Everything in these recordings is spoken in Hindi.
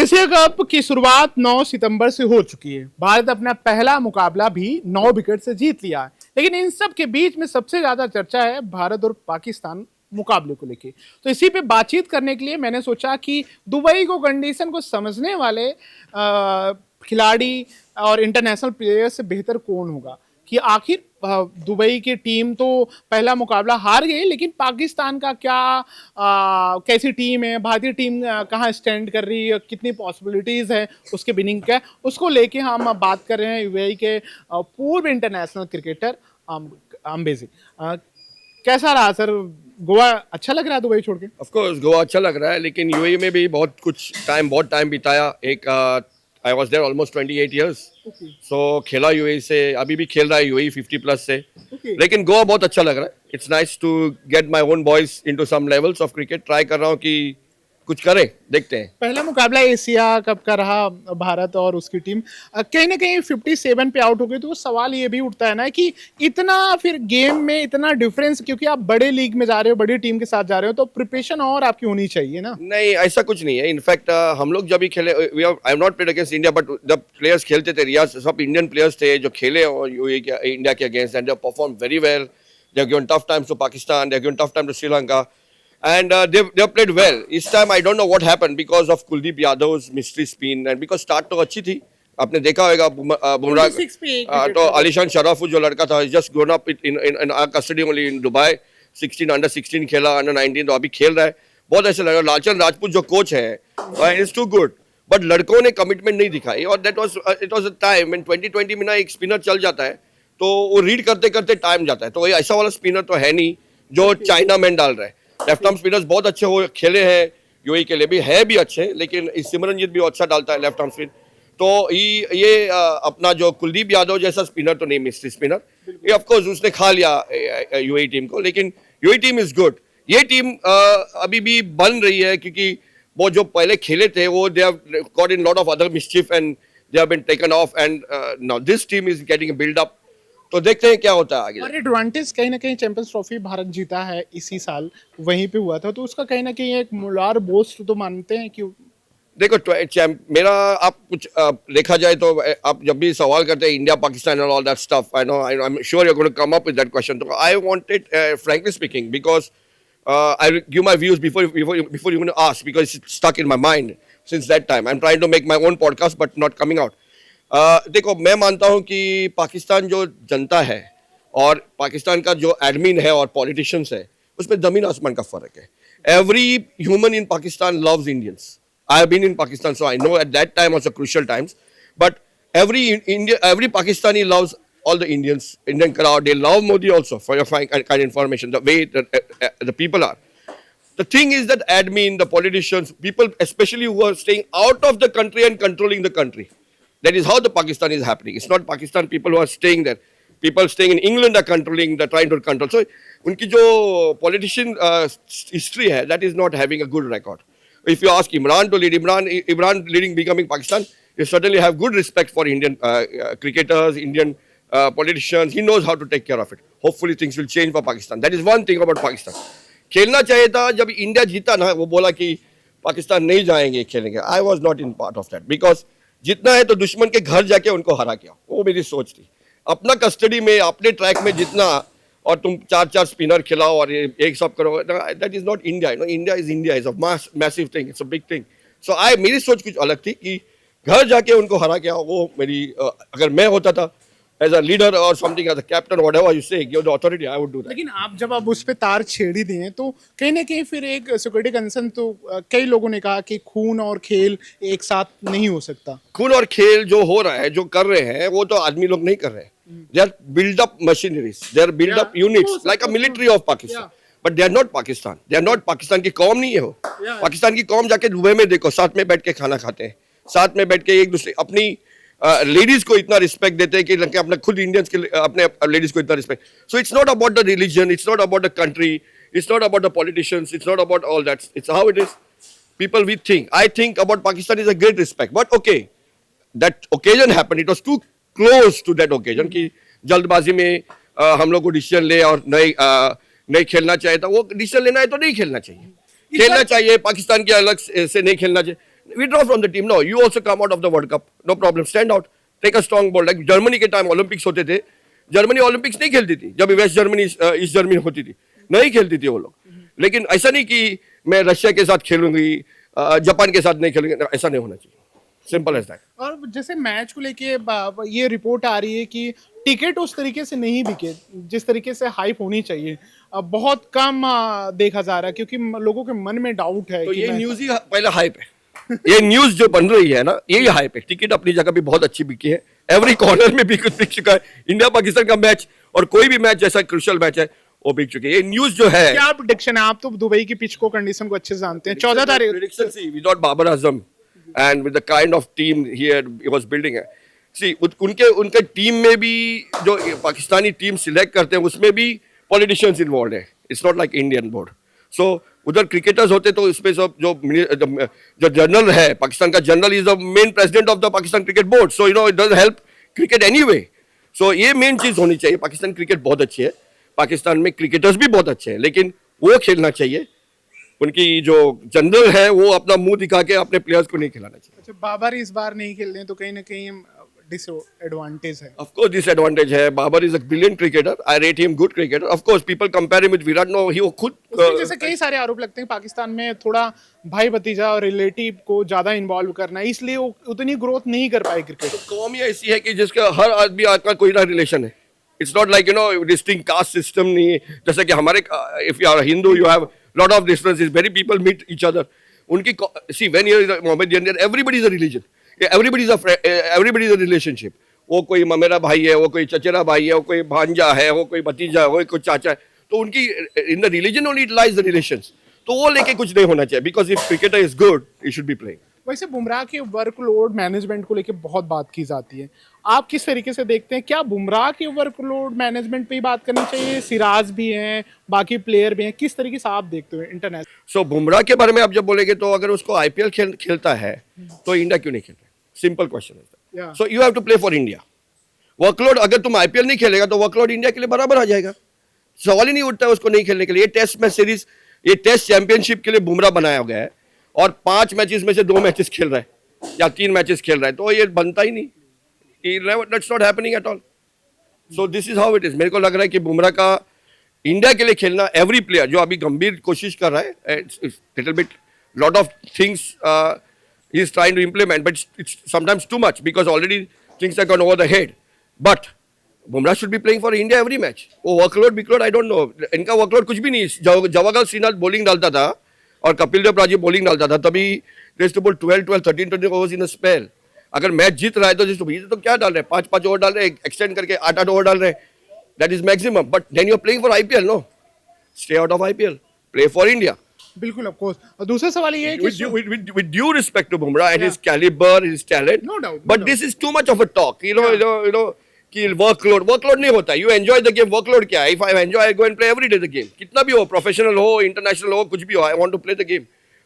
एशिया कप की शुरुआत 9 सितंबर से हो चुकी है। भारत अपना पहला मुकाबला भी 9 विकेट से जीत लिया है, लेकिन इन सब के बीच में सबसे ज्यादा चर्चा है भारत और पाकिस्तान मुकाबले को लेके। तो इसी पे बातचीत करने के लिए मैंने सोचा कि दुबई को कंडीशन को समझने वाले खिलाड़ी और इंटरनेशनल प्लेयर से बेहतर कौन होगा, कि आखिर दुबई की टीम तो पहला मुकाबला हार गई, लेकिन पाकिस्तान का क्या कैसी टीम है, भारतीय टीम कहाँ स्टैंड कर रही है, कितनी पॉसिबिलिटीज है उसके विनिंग का, उसको लेके हम बात कर रहे हैं यूएई के पूर्व इंटरनेशनल क्रिकेटर अम्बेजी। कैसा रहा सर, गोवा अच्छा लग रहा है दुबई छोड़ के? ऑफ कोर्स गोवा अच्छा लग रहा है, लेकिन यूएई में भी बहुत टाइम बिताया। एक I was there almost 28 years. So खेला यूएई से, अभी भी खेल रहा है यूएई 50+ से। लेकिन गोवा बहुत अच्छा लग रहा है। It's nice to get my own boys into some levels of cricket. Try कर रहा हूँ कि कुछ करें, देखते हैं। पहला मुकाबला एशिया कप का रहा भारत और उसकी टीम, कहीं ना कहीं 57 पे आउट हो गई। तो सवाल ये भी उठता है ना कि इतना फिर गेम में इतना डिफरेंस, क्योंकि आप बड़े लीग में जा रहे हो, बड़ी टीम के साथ जा रहे हो, तो प्रिपरेशन और आपकी होनी चाहिए ना। नहीं, ऐसा कुछ नहीं है। इनफैक्ट हम लोग जब भी खेले, I am not played against India, but जब प्लेयर्स खेलते थे रियाज, सब इंडियन प्लेयर्स थे जो खेले और इंडिया के against, and they perform very well. They have given tough times to Pakistan, they have given tough time to Sri, and they have played well. This time I don't know what happened because of Kuldeep Yadav's mystery spin, and because start तो अच्छी थी। आपने देखा होगा बुमराह तो अलीशान शराफ जो लड़का था, just grown up in our custody only in Dubai, 16 under 16 खेला, under 19 तो अभी खेल रहा है। बहुत ऐसे लगा। लालचंद राजपूत जो कोच है इज टू गुड, बट लड़कों ने कमिटमेंट नहीं दिखाई, और it was a time when 2020 में ना एक स्पिनर चल जाता है तो वो रीड करते करते टाइम जाता है। तो ऐसा वाला स्पिनर तो है नहीं जो चाइना मैन डाल रहा है। लेफ्ट आर्म स्पिनर्स बहुत अच्छे हो खेले हैं, यूएई के लिए भी है भी अच्छे, लेकिन सिमरनजीत भी अच्छा डालता है लेफ्ट आर्म स्पिन। तो ये अपना जो कुलदीप यादव जैसा स्पिनर तो नहीं, मिस्ट्री स्पिनर, ये ऑफ कोर्स उसने खा लिया यूएई टीम को। लेकिन यूएई टीम इज गुड। ये टीम अभी भी बन रही है, क्योंकि वो जो पहले खेले थे वो they have got in lot of other mischief and they have been taken off, and now this team is getting build up. तो देखते हैं क्या होता है आगे। और एडवांटेज कहीं ना कहीं चैंपियंस ट्रॉफी भारत जीता है इसी साल, वहीं पे हुआ था, तो उसका कहीं ना कहीं एक मोलार बोस्ट तो मानते हैं कि देखो मेरा आप कुछ देखा जाए तो आप जब भी सवाल करते हैं India Pakistan and all that stuff, I know I am sure you are going to come up with that question. तो I wanted frankly speaking, because I will give my views before you going to ask, because it's stuck in my mind since that time. I'm trying to make my own podcast but not coming out. देखो, मैं मानता हूँ कि पाकिस्तान जो जनता है और पाकिस्तान का जो एडमिन है और पॉलिटिशियंस है, उसमें जमीन आसमान का फर्क है। Every human in Pakistan loves Indians. I have been in Pakistan, so I know at that time also crucial times, but every Pakistani loves all the Indian crowd. They love Modi also, for your kind information, the way the people are. The thing is that admin, the politicians, people especially who are staying out of the country and controlling the country. That is how the Pakistan is happening. It's not Pakistan people who are staying there. People staying in England are controlling, they're trying to control. So, उनकी जो politician history है, that is not having a good record. If you ask Imran to lead, Imran leading becoming Pakistan, you certainly have good respect for Indian cricketers, Indian politicians. He knows how to take care of it. Hopefully things will change for Pakistan. That is one thing about Pakistan. खेलना चाहिए था। जब इंडिया जीता ना, वो बोला कि पाकिस्तान नहीं जाएंगे खेलेंगे। I was not in part of that, because जितना है तो दुश्मन के घर जाके उनको हरा किया, वो मेरी सोच थी। अपना कस्टडी में, अपने ट्रैक में जितना, और तुम 4 स्पिनर खिलाओ और एक सब करो, that is not India. India is is a massive thing, it's a big thing. So मेरी सोच कुछ अलग थी कि घर जाके उनको हरा किया। वो मेरी अगर मैं होता था as a leader or something, as a captain, whatever you say, give the authority, I would do that. लेकिन आप जब आप उस पे तार छेड़ ही दिए, तो कहीं ना कहीं फिर एक सिक्योरिटी कंसर्न तो कई लोगों ने कहा कि खून और खेल एक साथ नहीं हो सकता। खून और खेल जो हो रहा है, जो कर रहे हैं, वो तो आदमी लोग नहीं कर रहे हैं। They are build up machineries, they are build up units like a military of Pakistan, but they are not Pakistan. They are not Pakistan की कौम नहीं है वो। पाकिस्तान की कौम जाके दुबई में देखो, साथ में बैठ के खाना खाते हैं, साथ में बैठ के एक दूसरे अपनी लेडीज को इतना रिस्पेक्ट देते हैं कि अपने खुद इंडियंस के अपने लेडीज को इतना respect. So it's not about the religion, it's not about the country, it's not about the politicians, it's not about all that, it's how it is. People we think, I think about Pakistan is a great respect, but okay, that occasion happened, it was too close to that occasion कि जल्दबाजी में हम लोग को डिसीजन ले और नहीं खेलना चाहिए था। वो डिसीजन लेना है तो नहीं खेलना चाहिए, खेलना चाहिए, पाकिस्तान के अलग से नहीं खेलना चाहिए। withdraw from the team. No, you also come out of the World Cup. No problem. Stand out. Take a strong bold. Like Germany के time Olympics होते थे. जर्मनी ओलंपिक्स नहीं खेलती थी जब वेस्ट जर्मनी ईस्ट जर्मनी होती थी, नहीं खेलती थी वो लोग. लेकिन ऐसा नहीं कि मैं रशिया के साथ खेलूंगी, जापान के साथ नहीं खेलूंगी, ऐसा नहीं होना चाहिए. Simple as that. और जैसे मैच को लेके ये रिपोर्ट आ रही है कि टिकट उस तरीके से नहीं बिके जिस तरीके से हाइप होनी चाहिए. बहुत कम देखा जा रहा है क्योंकि लोगों के मन में डाउट है तो कि ये न्यूज ही पहला हाइप है. ये न्यूज जो बन रही है ना, यही हाइप है. टिकट अपनी जगह भी बहुत अच्छी बिकी है, एवरी कॉर्नर में बिक चुका है. इंडिया पाकिस्तान का मैच और कोई भी मैच जैसा क्रूशियल मैच है वो बिक चुके हैं. ये न्यूज जो है, क्या प्रेडिक्शन है? आप तो दुबई की पिच को कंडीशन को अच्छे से जानते हैं. 14 तारीख prediction, see, without Babar Azam and with the kind of team he was building, see, उनके टीम में भी जो पाकिस्तानी टीम सिलेक्ट करते हैं उसमें भी पॉलिटिशियंस इन्वॉल्व है. It's not like Indian board. So उधर क्रिकेटर्स होते तो इसमें सब जो जनरल है, पाकिस्तान का general is the main president of the Pakistan cricket board. So it doesn't help cricket anyway. So ये मेन चीज होनी चाहिए. पाकिस्तान क्रिकेट बहुत अच्छी है, पाकिस्तान में क्रिकेटर्स भी बहुत अच्छे हैं, लेकिन वो खेलना चाहिए. उनकी जो जनरल है वो अपना मुंह दिखा के अपने प्लेयर्स को नहीं खिलाना चाहिए. अच्छा, बाबर इस बार नहीं खेल रहे हैं तो कहीं ना कहीं डिसएडवांटेज है. Of course, disadvantage है. Babar is a brilliant cricketer. I rate him good cricketer. Of course, people compare him with Virat. No, he खुद उसमें जैसे कई सारे आरोप लगते हैं पाकिस्तान में थोड़ा भाई भतीजा और रिलेटिव को ज्यादा इन्वॉल्व करना है, इसलिए वो उतनी ग्रोथ नहीं कर पाए क्रिकेट. कौम ही ऐसी है कि जिसका हर आदमी का कोई ना रिलेशन है. It's not like distinct caste system नहीं है. जैसे कि हमारे if you are Hindu you have lot of differences. Very people meet each other. उनकी see when you are Mohammedan everybody is a religion, everybody is a relationship. वो कोई मेरा भाई है, वो कोई चचेरा भाई है, वो कोई भांजा है, वो कोई भतीजा है, वो कोई चाचा है. तो उनकी in the religion only it lies the relations. तो वो लेके कुछ नहीं होना चाहिए. Because if cricketer is good he should be playing. वैसे बुमराह के वर्कलोड मैनेजमेंट को लेके बहुत बात की जाती है. आप किस तरीके से देखते हैं? क्या बुमराह के वर्कलोड मैनेजमेंट पे ही बात करनी चाहिए? सिराज भी हैं, बाकी प्लेयर भी हैं, किस तरीके से आप देखते हो इंटरनेशनल? सो बुमराह के बारे में आप जब बोलेंगे तो अगर उसको आईपीएल खेलता है तो इंडिया क्यों नहीं खेलता? सिंपल क्वेश्चन है. So you have to play for India. Workload अगर तुम आईपीएल नहीं खेलेगा तो वर्कलोड इंडिया के लिए बराबर आ जाएगा. सवाल ही नहीं उठता है उसको नहीं खेलने के लिए. ये टेस्ट मैच सीरीज, ये टेस्ट चैंपियनशिप के लिए बुमराह बनाया गया है और 5 मैचेस में से 2 मैचेस खेल रहा है या 3 मैचेस खेल रहा है, तो ये बनता ही नहीं. That's not happening at all. So this is how it is. मेरे को लग रहा है कि बुमराह का इंडिया के लिए खेलना, एवरी प्लेयर जो अभी गंभीर कोशिश कर रहा है, little bit lot of things he is trying to implement, but it's sometimes too much because already things have gone over the head. But Bumrah should be playing for India every match. वो वर्कलोड I don't know. इनका वर्कलोड कुछ भी नहीं. जवागल श्रीनाथ बॉलिंग डालता था और कपिल देव राजीव बॉलिंग डालता था, तभी they used to bowl 12, 13 overs in a spell. अगर मैच जीत रहा है तो क्या डाल रहे हैं? 5 ओवर डाल रहे हैं, एक्सटेंड करके 8 ओवर डाल रहे हैं. That is maximum. But then you are playing for IPL. No, stay out of IPL, play for India. बिल्कुल, ऑफ कोर्स. और दूसरा सवाल ये है कि with due respect to Bumrah and his caliber, his talent, No doubt, but this is too much of a talk. You know कि वर्कलोड नहीं होता. You enjoy the game. Workload क्या है? If I enjoy I go and play every day the game. कितना भी हो, प्रोफेशनल हो, इंटरनेशनल हो, कुछ भी हो, I want to play the game.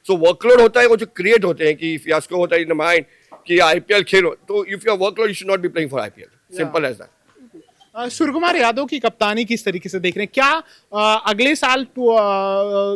So workload होता है वो जो क्रिएट होते हैं कि फियास्को होता है इन द माइंड कि आईपीएल खेलो. तो if you are workload you should not be playing for IPL. Simple as that. Suryakumar Yadav की कप्तानी किस तरीके से देख रहे हैं? क्या अगले साल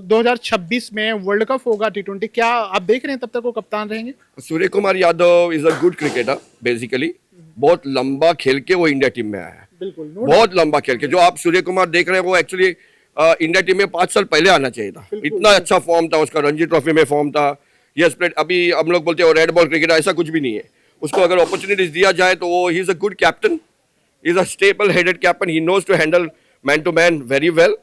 2026 में वर्ल्ड कप होगा T20, क्या आप देख रहे हैं तब तक वो कप्तान रहेंगे? Surya Kumar Yadav is a good cricketer basically. बहुत लंबा खेल के वो इंडिया टीम में आया है. बिल्कुल, बहुत लंबा खेल के. जो आप सूर्य कुमार देख रहे हैं वो एक्चुअली इंडिया टीम में 5 साल पहले आना चाहिए था. इतना अच्छा फॉर्म था उसका, रणजी ट्रॉफी में फॉर्म था. Yes played. अभी हम लोग बोलते हैं रेड बॉल क्रिकेटर, ऐसा कुछ भी नहीं है. उसको अगर अपॉर्चुनिटीज दिया जाए तो वो he is a good captain. He is a staple-headed captain. He knows to handle man-to-man very well.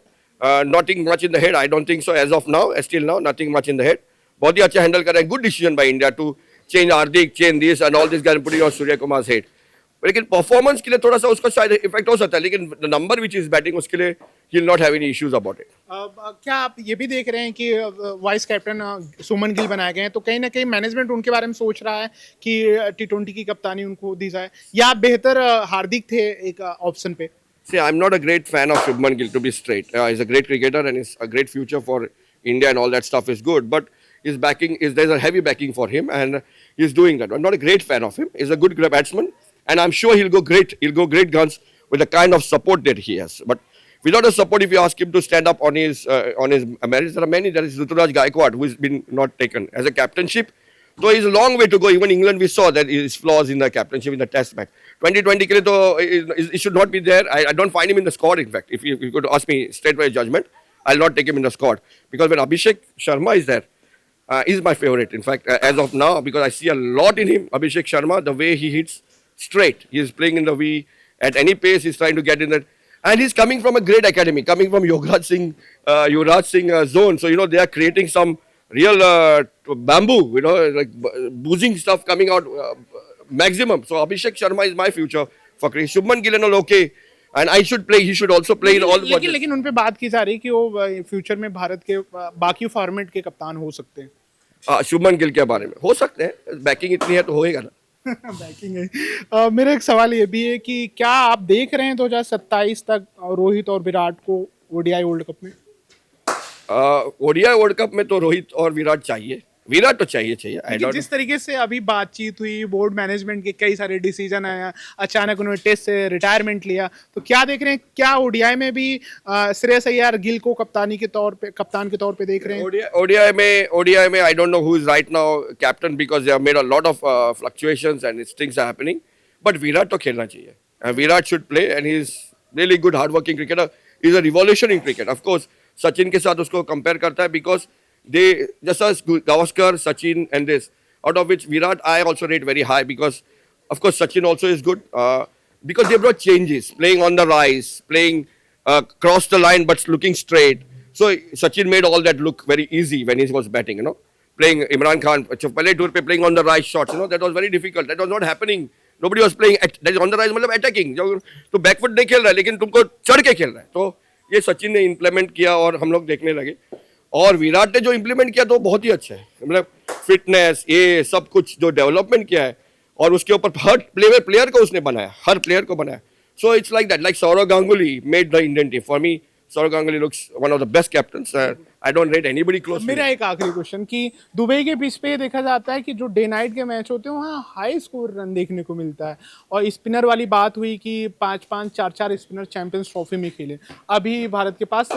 Nothing much in the head. I don't think so as of now. Still now, nothing much in the head. बहुत ही अच्छा हैंडल कर रहे हैं. Good decision by India to change Hardik, change this and all this guy and putting on Surya Kumar's head. लेकिन परफॉर्मेंस के लिए थोड़ा सा उसका शायद इफेक्ट हो सकता है, लेकिन नंबर विच इज बैटिंग उसके लिए he will not have any issues about it. क्या आप ये भी देख रहे हैं कि वाइस कैप्टन सुमन गिल बनाए गए हैं, तो कहीं ना कहीं मैनेजमेंट उनके बारे में सोच रहा है कि T20 की कप्तानी उनको दी जाए, या बेहतर हार्दिक थे एक ऑप्शन पे? See, I'm not a great fan of Shubman Gill, to be straight. He's a great cricketer and he's a great future for India and all that stuff is good. But his backing there's a heavy backing for him and he's doing that. I'm not a great fan of him. He's a good batsman and I'm sure he'll go great. He'll go great guns with the kind of support that he has. But without the support, if you ask him to stand up on his merits, there are many. There is Ruturaj Gaikwad who has been not taken as a captainship. So he's a long way to go. Even England, we saw that his flaws in the captainship in the Test match. 2020 के लिए तो he should not be there. I don't find him in the squad. In fact, if you could ask me straight away judgment, I'll not take him in the squad because when Abhishek Sharma is there, he's my favorite. In fact, as of now, because I see a lot in him. Abhishek Sharma, the way he hits straight, he is playing in the V at any pace. He's trying to get in that, and he's coming from a great academy, coming from Yuvraj Singh zone. So they are creating some real bamboo, like boozing stuff coming out maximum. So Abhishek Sharma is my future for cricket. Shubman Gill and all okay, and I should play. He should also play in all the matches. लेकिन उन पे बात की जा रही है कि वो फ्यूचर में भारत के बाकी फॉर्मेट के कप्तान हो सकते हैं। शुभमन गिल के बारे में हो सकते हैं, बैकिंग इतनी है तो होएगा ना। बैकिंग है। मेरा एक सवाल ये भी है कि क्या आप देख रहे हैं 2027 तक रोहित और विराट को ओडीआई वर्ल्ड कप में? ओडीआई वर्ल्ड कप में तो रोहित और विराट चाहिए, विराट तो चाहिए। जिस तरीके से अभी बातचीत हुई, बोर्ड मैनेजमेंट के कई सारे डिसीजन आया, अचानक उन्होंने टेस्ट से रिटायरमेंट लिया, तो क्या देख रहे हैं, क्या ओडीआई में भी श्रेयस अय्यर गिल को कप्तान के तौर पे देख रहे हैं? ओडीआई में I don't know who is right now captain because they have made a lot of fluctuations and things are happening, but Virat तो खेलना चाहिए। Virat should play and he is really good hard working cricketer, is a revolution in cricket. Of course Sachin के साथ उसको कंपेयर करता है because they just as Gavaskar, Sachin, and this, out of which Virat I also rate very high because, of course, Sachin also is good because they brought changes, playing on the rise, playing cross the line but looking straight. So Sachin made all that look very easy when he was batting, playing Imran Khan, पहले tour पे playing on the right shots, that was very difficult. That was not happening. Nobody was playing that is on the rise मतलब attacking. तो बैकफुट नहीं खेल रहा है लेकिन तुमको चढ़ के खेल रहा है, तो ये सचिन ने इम्प्लीमेंट किया और हम लोग देखने लगे। और विराट ने जो इम्प्लीमेंट किया तो बहुत ही अच्छा है, मतलब फिटनेस ये सब कुछ जो डेवलपमेंट किया है और उसके ऊपर हर प्लेयर को उसने बनाया, हर प्लेयर को बनाया। So it's like that, like Sourav Ganguly made the Indian team. For me Sourav Ganguly looks one of the best captains. I don't rate anybody close. मेरा एक आखिरी क्वेश्चन कि दुबई के पिच पे देखा जाता है कि जो डे नाइट के मैच होते हैं वहाँ हाई स्कोर रन देखने को मिलता है, और स्पिनर वाली बात हुई कि 5-5 4-4 स्पिनर चैंपियंस ट्रॉफी में खेले अभी भारत के पास,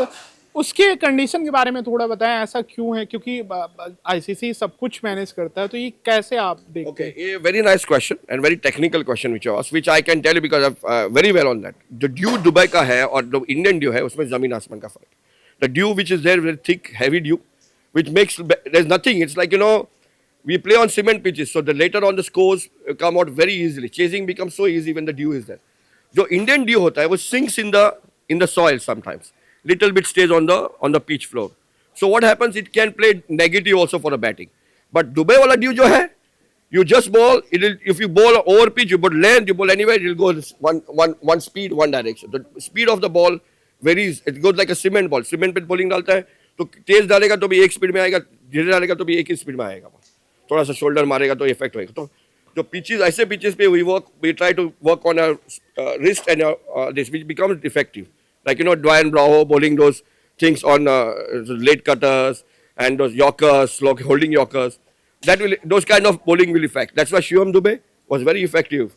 उसके कंडीशन के बारे में थोड़ा बताएं, ऐसा क्यों है? क्योंकि आईसीसी सब कुछ मैनेज करता है, तो ये कैसे आप देखते हैं? ये very nice question and very technical question which I can tell you because I very well on that. जो ड्यू दुबई का है और जो इंडियन ड्यू है उसमें जमीन आसमान का फर्क। The dew which is there very thick heavy dew which makes there's nothing. It's like we play on cement pitches, so the later on the scores come out very easily. Chasing becomes so easy when the dew is there. जो Indian dew होता है वो sinks in the soil sometimes. Little bit stays on the pitch floor. So what happens? It can play negative also for the batting. But Dubai wala dew जो है, you just bowl. If you bowl over pitch, you bowl length, you bowl anywhere, it will go one speed, one direction. The speed of the ball varies. It goes like a cement ball. Cement पे bowling डालता है तो तेज डालेगा तो भी एक स्पीड में आएगा, धीरे डालेगा तो भी एक ही स्पीड में आएगा, थोड़ा सा शोल्डर मारेगा तो इफेक्ट होएगा। तो जो पिचेस ऐसे पिचेस पे we try to work on wrist and this which becomes effective, like Dwayne Bravo bowling those things on late cutters and those yorkers, holding yorkers, those kind of bowling will affect. That's why Shivam Dube was very effective.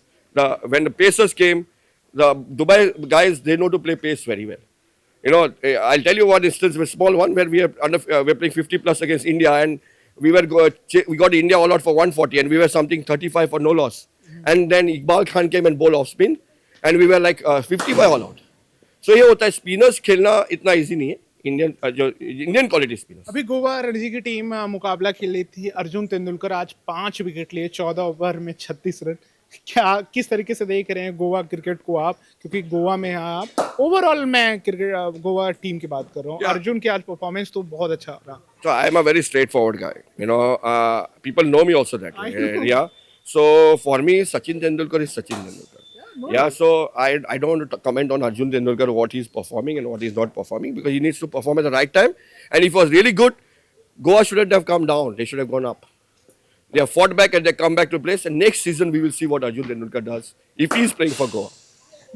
When the pacers came, the Dubai guys, they know to play pace very well. I'll tell you one instance, a small one, where we're playing 50 plus against India, and we got India all out for 140, and we were something 35 for no loss. And then Iqbal Khan came and bowled off spin, and we were like 55 all out. So ये होता है, स्पिनर्स खेलना इतना इजी नहीं है, इंडियन क्वालिटी स्पिनर्स। अभी गोवा रणजी की टीम मुकाबला खेल रही थी, अर्जुन तेंदुलकर आज 5 विकेट लिए 14 ओवर में 36 रन। क्या किस तरीके से देख रहे हैं गोवा क्रिकेट को आप, क्योंकि गोवा में हैं आप? ओवरऑल मैं क्रिकेट गोवा टीम की बात कर रहा हूँ। अर्जुन की आज परफॉर्मेंस तो बहुत अच्छा रहा। So I am a very straightforward guy. People know me also that way. Yeah. So for me, Sachin Tendulkar is Sachin Tendulkar. Yeah. So I don't want to comment on Arjun Tendulkar, what he's performing and what he's not performing, because he needs to perform at the right time. And if he was really good, Goa shouldn't have come down. They should have gone up. They have fought back and they come back to place. And next season we will see what Arjun Tendulkar does if he is playing for Goa.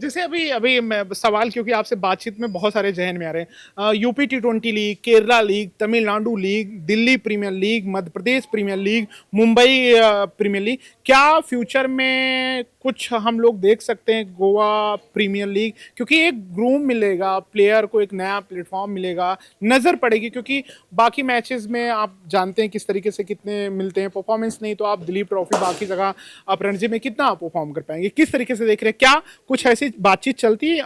जैसे अभी सवाल, क्योंकि आपसे बातचीत में बहुत सारे जहन में आ रहे हैं, UP T20 league, Kerala league, Tamil Nadu league, Delhi premier league, Madhya Pradesh premier league, Mumbai premier league, क्या फ्यूचर में कुछ हम लोग देख सकते हैं गोवा प्रीमियर लीग, क्योंकि एक ग्रूम मिलेगा प्लेयर को, एक नया प्लेटफॉर्म मिलेगा, नज़र पड़ेगी, क्योंकि बाकी मैचेस में आप जानते हैं किस तरीके से कितने मिलते हैं परफॉर्मेंस, नहीं तो आप दिलीप ट्रॉफी बाकी जगह आप रणजी में कितना आप परफॉर्म कर पाएंगे, किस तरीके से देख रहे हैं, क्या कुछ ऐसी बातचीत चलती है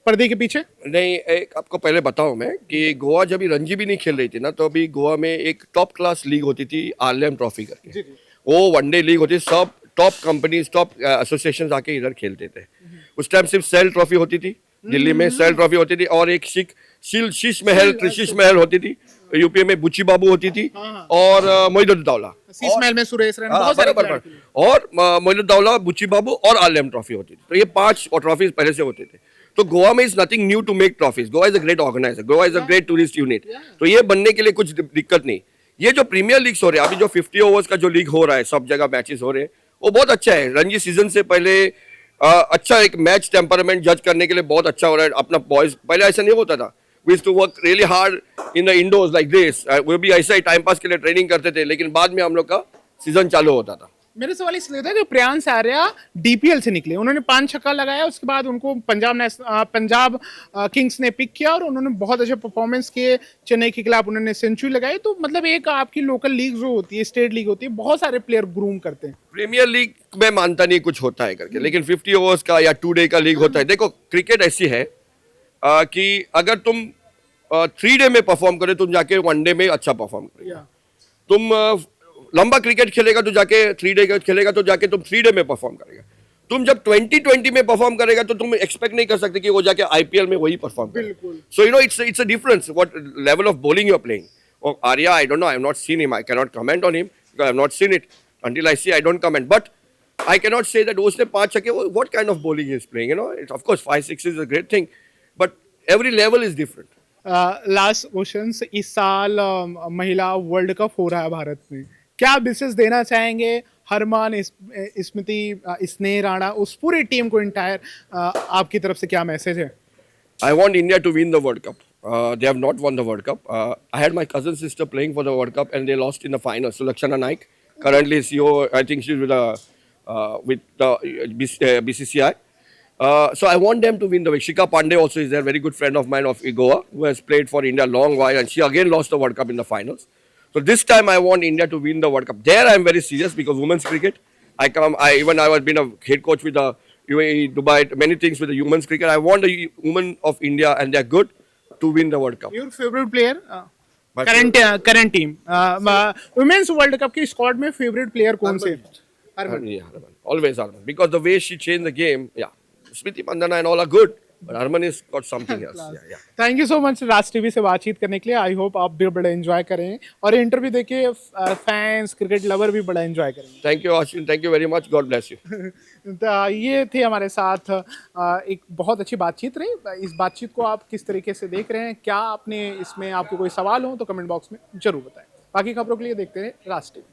पर्दे के पीछे? नहीं, एक आपको पहले बताऊं मैं कि गोवा जब भी रणजी भी नहीं खेल रही थी ना, तो अभी गोवा में एक टॉप क्लास लीग होती थी आरलेम ट्रॉफी करके। वो वनडे लीग होती, सब टॉप कंपनीज टॉप एसोसिएशन आके इधर खेलते थे। उस टाइम सिर्फ सेल ट्रॉफी होती थी दिल्ली में, सेल ट्रॉफी होती थी, और एक शीश महल होती थी यूपी में, बुच्ची बाबू होती थी, और मोइनुद्दौला, शीश महल में सुरेश रैना, हाँ, बहुत सारे बराबर, खिलाड़ी थे। और मोइनुद्दौला, बुच्ची बाबू और आरलेम ट्रॉफी होती थी। तो ये 5 ट्रॉफीज पहले से होते थे। तो गोवा में is nothing new to make trophies. Goa is a great organizer, Goa is a great tourist unit. तो ये बनने के लिए कुछ दिक्कत नहीं। ये जो प्रीमियर लीग्स हो रहे हैं अभी, जो 50 ओवर्स का जो लीग हो रहा है, सब जगह मैचेस हो रहे हैं, वो बहुत अच्छा है। रणजी सीजन से पहले अच्छा एक मैच टेम्परामेंट जज करने के लिए बहुत अच्छा हो रहा है। अपना बॉयज पहले ऐसा नहीं होता था, we used to work really hard in the indoors like this, वो भी ऐसा ही टाइम पास के लिए ट्रेनिंग करते थे, लेकिन बाद में हम लोग का सीजन चालू होता था। मेरा सवाल इसलिए था कि प्रियांश आर्या डीपीएल से निकले, उन्होंने 5 छक्का लगाया, उसके बाद उनको पंजाब किंग्स ने पिक किया और उन्होंने बहुत अच्छे परफॉर्मेंस किए, चेन्नई के खिलाफ उन्होंने सेंचुरी लगाई। तो मतलब एक आपकी लोकल लीग जो होती है, स्टेट लीग होती है, बहुत सारे प्लेयर ग्रूम करते हैं। प्रीमियर लीग में मानता नहीं कुछ होता है करके, लेकिन 50 ओवर्स का या 2 डे का लीग होता है। देखो क्रिकेट ऐसी है कि अगर तुम 3 डे में परफॉर्म करे, तुम जाके 1 डे में अच्छा परफॉर्म करेगा। तुम लंबा क्रिकेट खेलेगा तो जाके 3 डे का खेलेगा तो जाके तुम 3 डे में परफॉर्म करेगा। तुम जब 2020 में परफॉर्म करेगा तो तुम एक्सपेक्ट नहीं कर सकते कि वो जाके आईपीएल में वही परफॉर्म करे। So you know it's a difference what level of bowling you are playing. और Arya, I don't know, I have not seen him, I can not comment on him, I have not seen it, until I see I don't comment, but I cannot say that उसने 5 छक्के, what kind of bowling he is playing, you know. Of course 5-6 is a great thing, but every level is different. Last question, इस साल महिला वर्ल्ड कप हो रहा है भारत में, क्या विशेष देना चाहेंगे हरमान, स्मृति, स्नेह राणा, उस पूरी टीम को, इंटायर आपकी तरफ से क्या मैसेज है? I want India to win the World Cup. They have not won the World Cup. I had my cousin sister playing for the World Cup and they lost in the final. Sulakshana Naik, currently CEO, I think she's with the BCCI. So I want them to win the way. Shika Pandey also is there, very good friend of mine of Goa, who has played for India a long while, and she again lost the World Cup in the finals. So this time I want India to win the World Cup. There I am very serious because women's cricket. I was been a head coach with the UAE, Dubai, many things with the women's cricket. I want the women of India, and they are good, to win the World Cup. Your favorite player? My current team women's world cup की स्क्वाड में फेवरेट प्लेयर कौन से? Harman. Yeah, Harman. Always Harman. Because the way she changed the game, yeah. Smriti Mandana and all are good, but Harman has got something else. Yeah. Thank you so much Raj TV से बातचीत करने के लिए। आई होप आप भी बड़ा एंजॉय करें और इंटरव्यू देके फैंस, क्रिकेट लवर भी बड़ा एंजॉय करेंगे। Thank you, Ashwin. Thank you very much. God bless you. तो ये थे हमारे साथ, एक बहुत अच्छी बातचीत रही। इस बातचीत को आप किस तरीके से देख रहे हैं, क्या आपने इसमें आपको कोई सवाल हो तो कमेंट बॉक्स में जरूर बताएं। बाकी खबरों के लिए देखते रहे राज टीवी।